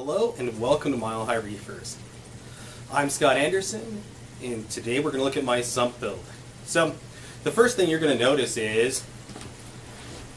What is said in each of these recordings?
Hello and welcome to Mile High Reefers. I'm Scott Anderson and today we're going to look at my sump build. So the first thing you're going to notice is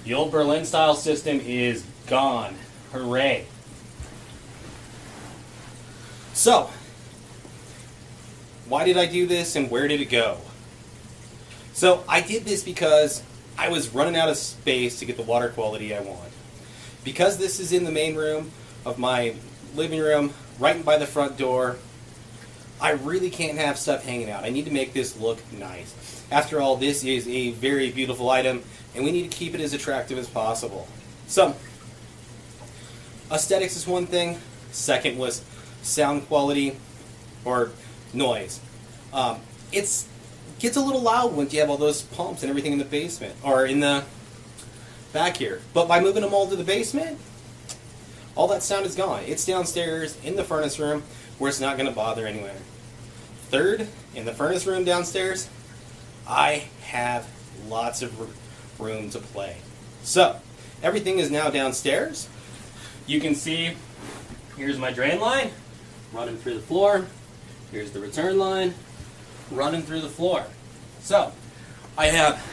the old Berlin style system is gone. Hooray. So why did I do this and where did it go? So I did this because I was running out of space to get the water quality I want. Because this is in the main room of my living room, right by the front door, I really can't have stuff hanging out. I need to make this look nice. After all, this is a very beautiful item, and we need to keep it as attractive as possible. So, aesthetics is one thing. Second was sound quality, or noise. It gets a little loud once you have all those pumps and everything in the basement, or in the back here. But by moving them all to the basement, all that sound is gone. It's downstairs in the furnace room where it's not going to bother anyone. Third, in the furnace room downstairs, I have lots of room to play. So, everything is now downstairs. You can see, here's my drain line running through the floor. Here's the return line running through the floor. So, I have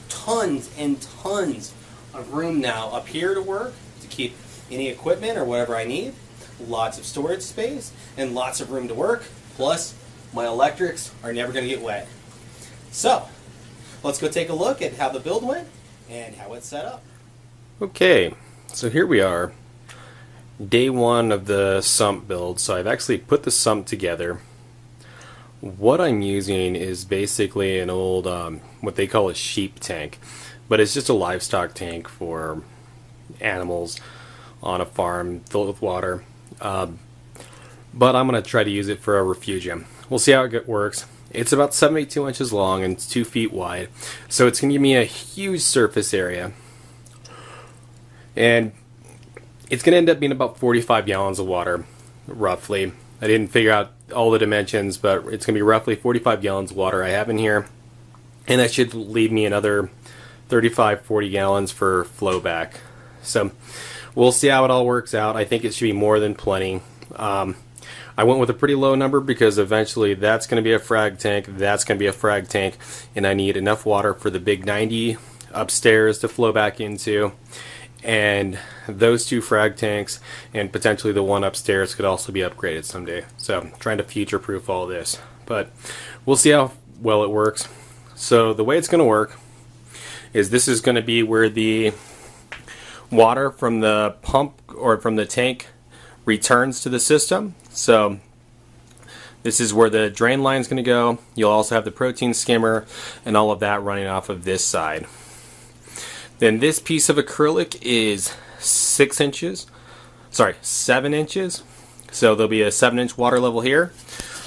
tons and tons of room now up here to work, to keep any equipment or whatever I need. Lots of storage space and lots of room to work. Plus, my electrics are never going to get wet. So, let's go take a look at how the build went and how it's set up. Okay, so here we are, day one of the sump build. So I've actually put the sump together. What I'm using is basically an old, what they call a sheep tank, but it's just a livestock tank for animals on a farm filled with water. But I'm going to try to use it for a refugium. We'll see how it works. It's about 72 inches long and it's 2 feet wide, so it's going to give me a huge surface area. And it's going to end up being about 45 gallons of water, roughly. I didn't figure out all the dimensions, but it's going to be roughly 45 gallons of water I have in here. And that should leave me another 35-40 gallons for flow back. So we'll see how it all works out. I think it should be more than plenty. I went with a pretty low number because eventually that's going to be a frag tank, that's going to be a frag tank, and I need enough water for the big 90 upstairs to flow back into. And those 2 frag tanks and potentially the one upstairs could also be upgraded someday. So I'm trying to future-proof all this. But we'll see how well it works. So the way it's going to work is this is going to be where the water from the pump or from the tank returns to the system. So this is where the drain line is going to go. You'll also have the protein skimmer and all of that running off of this side. Then this piece of acrylic is 7 inches. So there'll be a 7-inch water level here.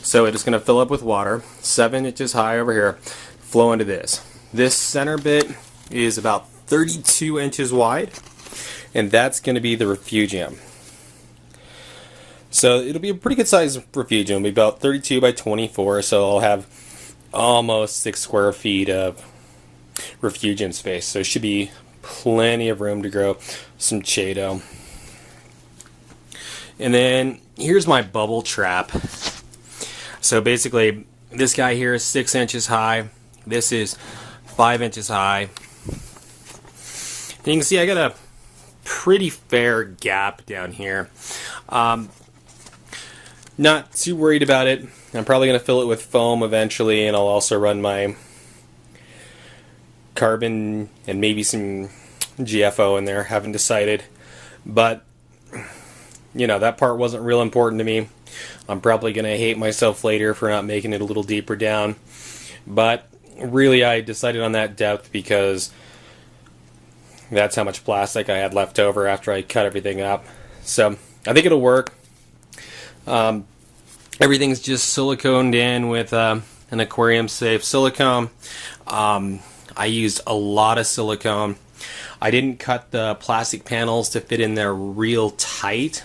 So it is going to fill up with water, 7 inches high over here, flow into this. This center bit is about 32 inches wide, and that's going to be the refugium. So it'll be a pretty good size refugium. It'll be about 32 by 24, so I'll have almost 6 square feet of refugium space. So it should be plenty of room to grow some Chaeto. And then here's my bubble trap. So basically this guy here is 6 inches high. This is 5 inches high. And you can see I got a pretty fair gap down here. Not too worried about it. I'm probably going to fill it with foam eventually, and I'll also run my carbon and maybe some GFO in there. Haven't decided. But, you know, that part wasn't real important to me. I'm probably going to hate myself later for not making it a little deeper down. But really I decided on that depth because that's how much plastic I had left over after I cut everything up. So I think it'll work. Everything's just siliconed in with an aquarium safe silicone. I used a lot of silicone. I didn't cut the plastic panels to fit in there real tight,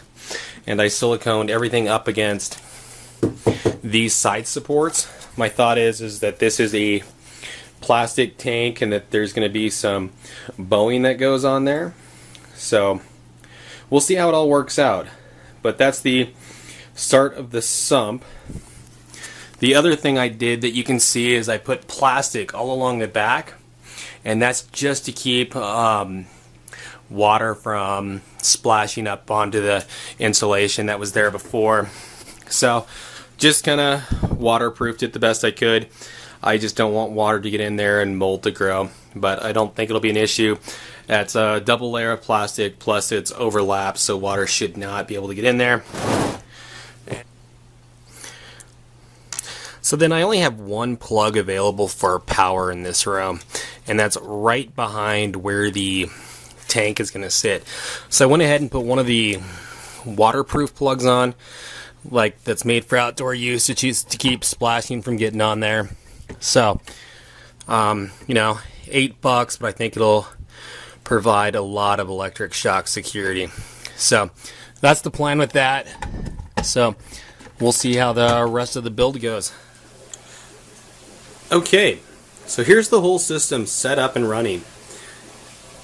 and I siliconed everything up against these side supports. My thought is that this is a plastic tank and that there's going to be some bowing that goes on there. So we'll see how it all works out. but that's the start of the sump. The other thing I did that you can see is I put plastic all along the back, and that's just to keep water from splashing up onto the insulation that was there before. So just kind of waterproofed it the best I could. I just don't want water to get in there and mold to grow, but I don't think it'll be an issue. That's a double layer of plastic, plus it's overlapped, so water should not be able to get in there. So then I only have one plug available for power in this room, and that's right behind where the tank is going to sit. So I went ahead and put one of the waterproof plugs on, like that's made for outdoor use to keep splashing from getting on there. So, you know, $8, but I think it'll provide a lot of electric shock security. So that's the plan with that. So we'll see how the rest of the build goes. Okay, so here's the whole system set up and running.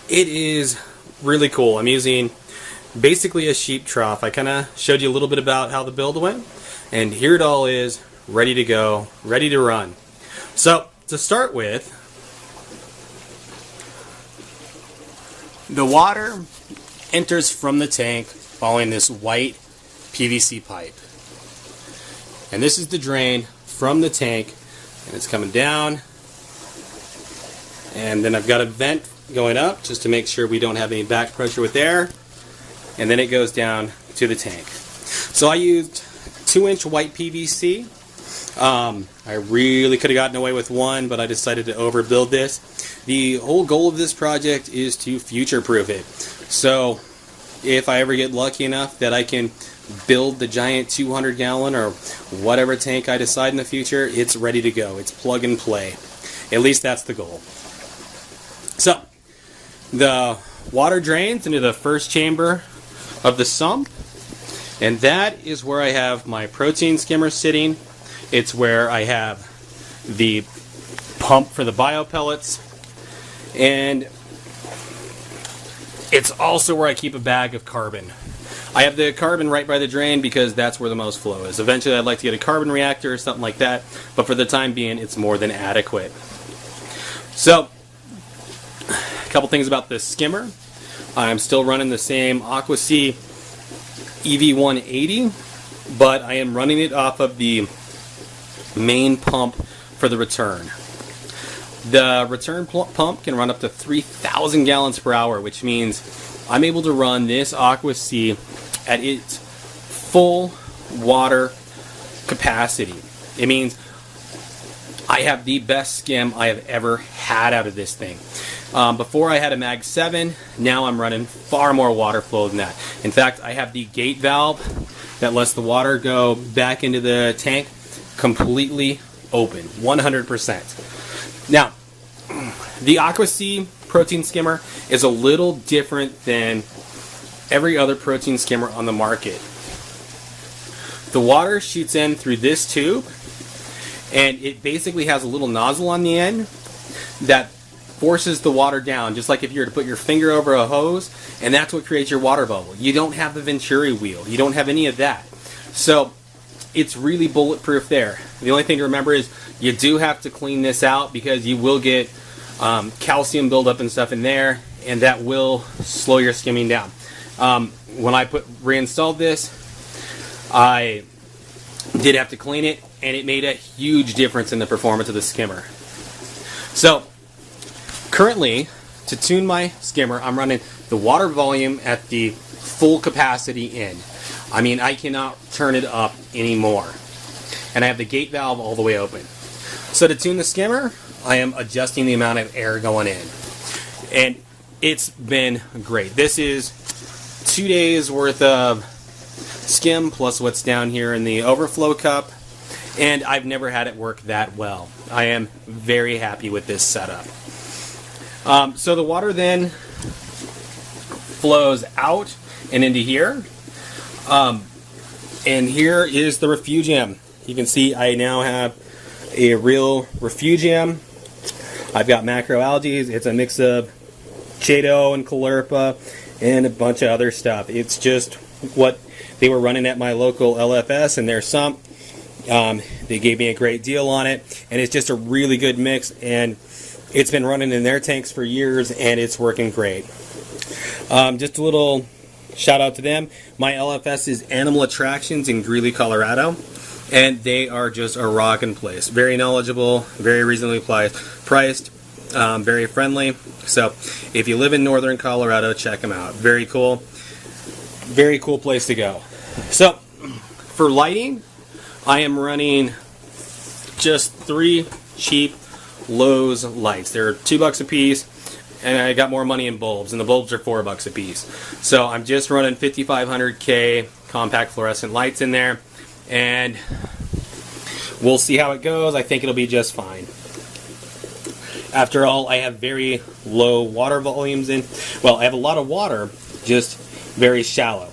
It is really cool. I'm using basically a sheep trough. I kind of showed you a little bit about how the build went, and here it all is, ready to go, ready to run. So to start with, the water enters from the tank following this white PVC pipe. And this is the drain from the tank, and it's coming down. And then I've got a vent going up just to make sure we don't have any back pressure with air. And then it goes down to the tank. So I used 2-inch white PVC. I really could have gotten away with 1, but I decided to overbuild this. The whole goal of this project is to future-proof it. So if I ever get lucky enough that I can build the giant 200-gallon or whatever tank I decide in the future, it's ready to go. It's plug and play. At least that's the goal. So the water drains into the first chamber of the sump, and that is where I have my protein skimmer sitting. It's where I have the pump for the bio pellets, and it's also where I keep a bag of carbon. I have the carbon right by the drain because that's where the most flow is. Eventually I'd like to get a carbon reactor or something like that, but for the time being it's more than adequate. So, a couple things about this skimmer. I'm still running the same AquaSea EV180, but I am running it off of the main pump for the return. The return pump can run up to 3,000 gallons per hour, which means I'm able to run this AquaSea at its full water capacity. It means I have the best skim I have ever had out of this thing. Before I had a Mag 7, now I'm running far more water flow than that. In fact, I have the gate valve that lets the water go back into the tank completely open, 100%. Now, the AquaSea protein skimmer is a little different than every other protein skimmer on the market. The water shoots in through this tube, and it basically has a little nozzle on the end that forces the water down, just like if you were to put your finger over a hose, and that's what creates your water bubble. You don't have the Venturi wheel. You don't have any of that. So it's really bulletproof there. The only thing to remember is you do have to clean this out because you will get calcium buildup and stuff in there, and that will slow your skimming down. When I reinstalled this, I did have to clean it, and it made a huge difference in the performance of the skimmer. So currently, to tune my skimmer, I'm running the water volume at the full capacity in. I mean, I cannot turn it up anymore. And I have the gate valve all the way open. So to tune the skimmer, I am adjusting the amount of air going in. And it's been great. This is 2 days worth of skim plus what's down here in the overflow cup. And I've never had it work that well. I am very happy with this setup. So the water then flows out and into here. And here is the Refugium. You can see I now have a real Refugium. I've got macroalgae. It's a mix of Chaeto and Caulerpa and a bunch of other stuff. It's just what they were running at my local LFS and their sump. They gave me a great deal on it, and it's just a really good mix, and it's been running in their tanks for years, and it's working great. Just a little shout out to them. My LFS is Animal Attractions in Greeley, Colorado, and they are just a rockin' place. Very knowledgeable, very reasonably priced, very friendly. So if you live in northern Colorado, check them out. Very cool place to go. So for lighting, I am running just 3 cheap Lowe's lights. They're $2 a piece, and I got more money in bulbs, and the bulbs are $4 a piece. So I'm just running 5500K compact fluorescent lights in there, and we'll see how it goes. I think it'll be just fine. After all, I have very low water volumes in. Well, I have a lot of water, just very shallow.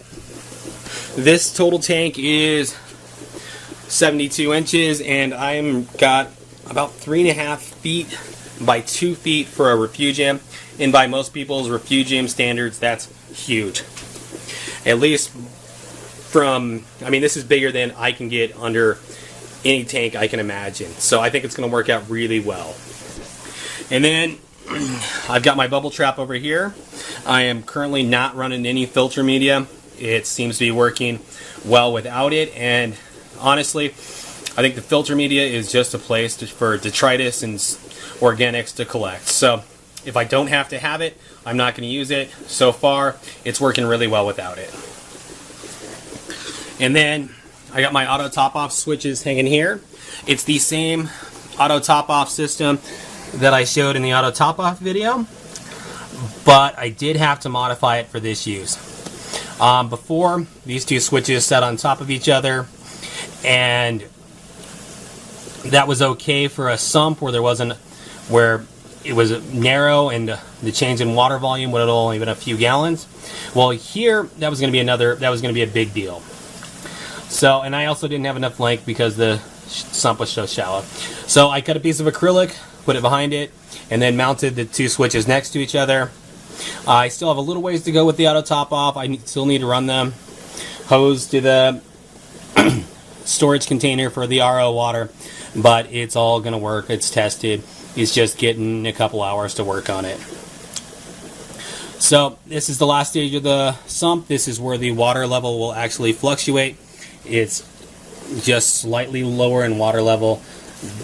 This total tank is 72 inches, and I'm got about 3.5 feet by 2 feet for a Refugium, and by most people's Refugium standards, that's huge. At least from, I mean, this is bigger than I can get under any tank I can imagine. So I think it's going to work out really well. And then I've got my bubble trap over here. I am currently not running any filter media. It seems to be working well without it, and honestly, I think the filter media is just a place for detritus and organics to collect. So if I don't have to have it, I'm not going to use it. So far, it's working really well without it. And then I got my auto top-off switches hanging here. It's the same auto top-off system that I showed in the auto top-off video, but I did have to modify it for this use. Before, these 2 switches sat on top of each other, and that was okay for a sump where it was narrow and the change in water volume would have only been a few gallons. Well, here that was going to be a big deal. So, and I also didn't have enough length because the sump was so shallow. So I cut a piece of acrylic, put it behind it, and then mounted the 2 switches next to each other. I still have a little ways to go with the auto top off. I still need to run them hose to the storage container for the RO water, but it's all going to work. It's tested. It's just getting a couple hours to work on it. So this is the last stage of the sump. This is where the water level will actually fluctuate. It's just slightly lower in water level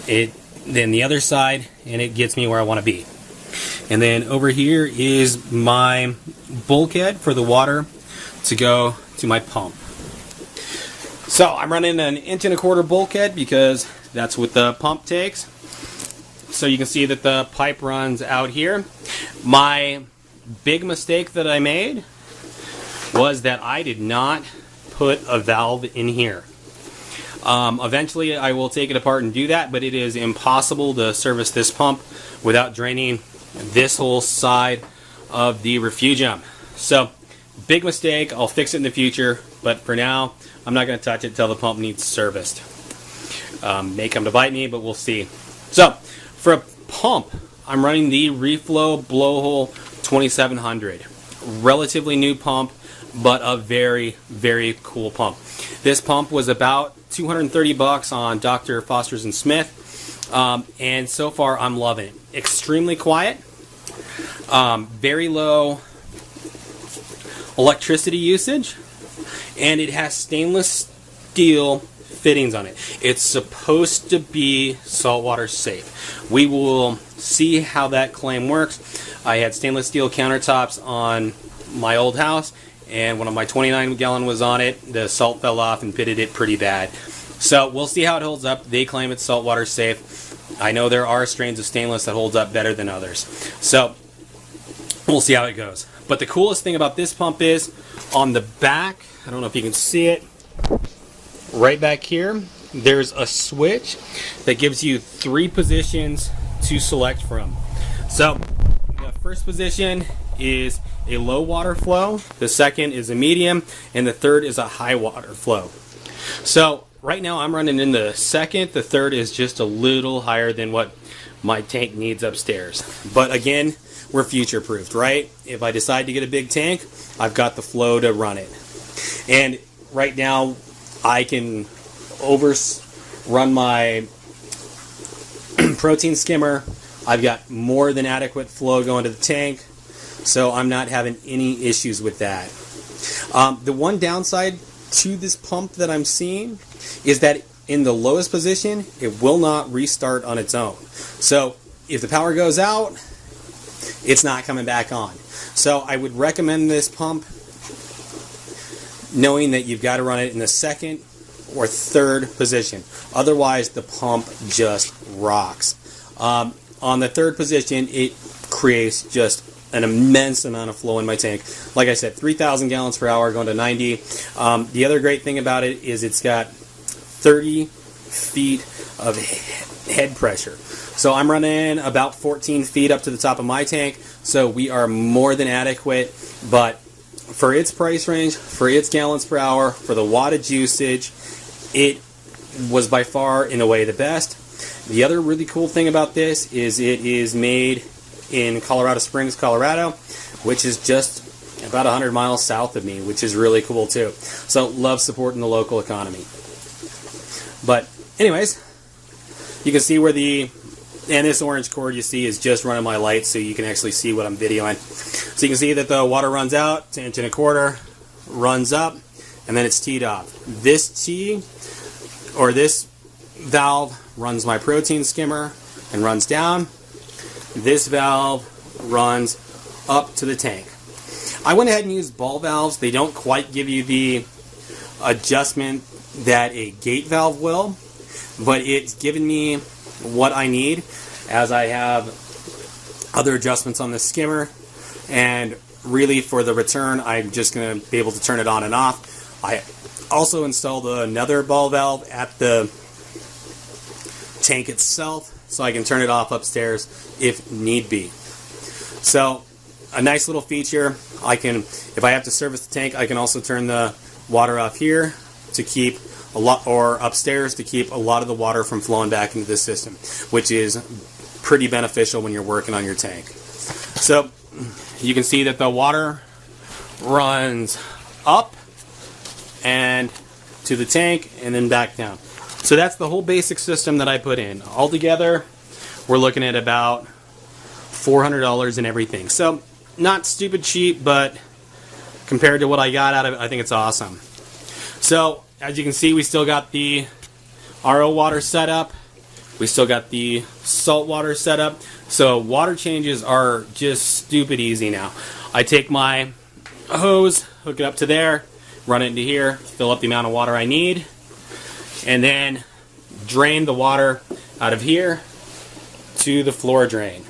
than the other side, and it gets me where I want to be. And then over here is my bulkhead for the water to go to my pump. So I'm running an 1.25 inch bulkhead because that's what the pump takes. So you can see that the pipe runs out here. My big mistake that I made was that I did not put a valve in here. Eventually I will take it apart and do that, but it is impossible to service this pump without draining this whole side of the Refugium. So big mistake. I'll fix it in the future, but for now I'm not going to touch it until the pump needs serviced. May come to bite me, but we'll see. So for a pump, I'm running the Reflow Blowhole 2700. Relatively new pump, but a very, very cool pump. This pump was about $230 on Dr. Foster's and Smith, and so far I'm loving it. Extremely quiet, very low electricity usage, and it has stainless steel fittings on it. It's supposed to be saltwater safe. We will see how that claim works. I had stainless steel countertops on my old house, and one of my 29-gallon was on it. The salt fell off and pitted it pretty bad. So we'll see how it holds up. They claim it's saltwater safe. I know there are strains of stainless that holds up better than others. So we'll see how it goes. But the coolest thing about this pump is on the back, I don't know if you can see it, right back here, there's a switch that gives you 3 positions to select from. So the first position is a low water flow, the second is a medium, and the third is a high water flow. So right now I'm running in the second. The third is just a little higher than what my tank needs upstairs. But again, we're future proofed, right? If I decide to get a big tank, I've got the flow to run it. And right now, I can run my protein skimmer. I've got more than adequate flow going to the tank, so I'm not having any issues with that. The one downside to this pump that I'm seeing is that in the lowest position, it will not restart on its own. So if the power goes out, it's not coming back on. So I would recommend this pump knowing that you've got to run it in the second or third position. Otherwise, the pump just rocks. On the third position, it creates just an immense amount of flow in my tank. Like I said, 3,000 gallons per hour going to 90. The other great thing about it is it's got 30 feet of head pressure. So I'm running about 14 feet up to the top of my tank, so we are more than adequate. But for its price range, for its gallons per hour, for the wattage usage, it was by far, in a way, the best. The other really cool thing about this is it is made in Colorado Springs, Colorado, which is just about 100 miles south of me, which is really cool too. So love supporting the local economy. But anyways, you can see where and this orange cord you see is just running my lights, so you can actually see what I'm videoing. So you can see that the water runs out to 1 1/4, runs up, and then it's teed off. This valve runs my protein skimmer and runs down. This valve runs up to the tank. I went ahead and used ball valves. They don't quite give you the adjustment that a gate valve will, but it's given me what I need, as I have other adjustments on the skimmer, and really for the return I'm just going to be able to turn it on and off. I also installed another ball valve at the tank itself, so I can turn it off upstairs if need be. So a nice little feature. If I have to service the tank, I can also turn the water off here to keep or upstairs to keep a lot of the water from flowing back into the system, which is pretty beneficial when you're working on your tank. So you can see that the water runs up and to the tank and then back down. So that's the whole basic system that I put in. Altogether, we're looking at about $400 and everything. So not stupid cheap, but compared to what I got out of it, I think it's awesome. So as you can see, we still got the RO water set up. We still got the salt water set up. So water changes are just stupid easy now. I take my hose, hook it up to there, run it into here, fill up the amount of water I need, and then drain the water out of here to the floor drain.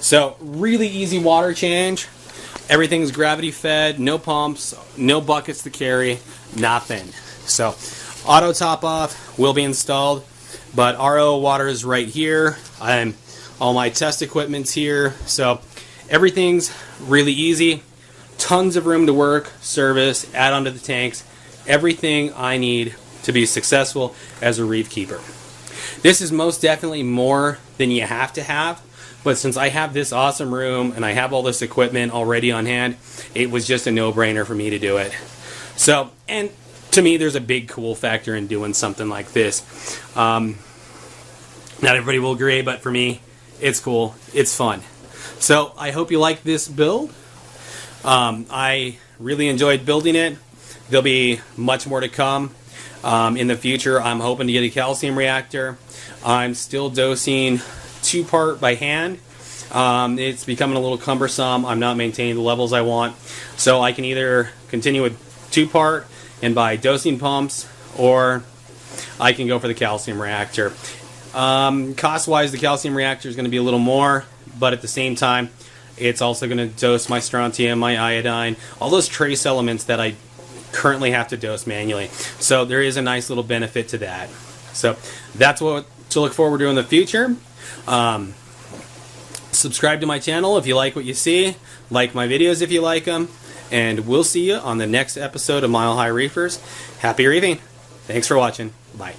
So really easy water change. Everything's gravity fed, no pumps, no buckets to carry, nothing. So auto top off will be installed, but RO water is right here. All my test equipment's here. So everything's really easy. Tons of room to work, service, add onto the tanks. Everything I need to be successful as a reef keeper. This is most definitely more than you have to have, but since I have this awesome room and I have all this equipment already on hand, it was just a no-brainer for me to do it. So, and to me, there's a big cool factor in doing something like this. Not everybody will agree, but for me, it's cool. It's fun. So I hope you like this build. I really enjoyed building it. There'll be much more to come in the future. I'm hoping to get a calcium reactor. I'm still dosing 2-part by hand. It's becoming a little cumbersome. I'm not maintaining the levels I want. So I can either continue with 2-part and buy dosing pumps, or I can go for the calcium reactor. Cost-wise, the calcium reactor is going to be a little more, but at the same time, it's also going to dose my strontium, my iodine, all those trace elements that I currently have to dose manually. So there is a nice little benefit to that. So that's what to look forward to in the future. Subscribe to my channel if you like what you see. Like my videos if you like them. And we'll see you on the next episode of Mile High Reefers. Happy reefing. Thanks for watching. Bye.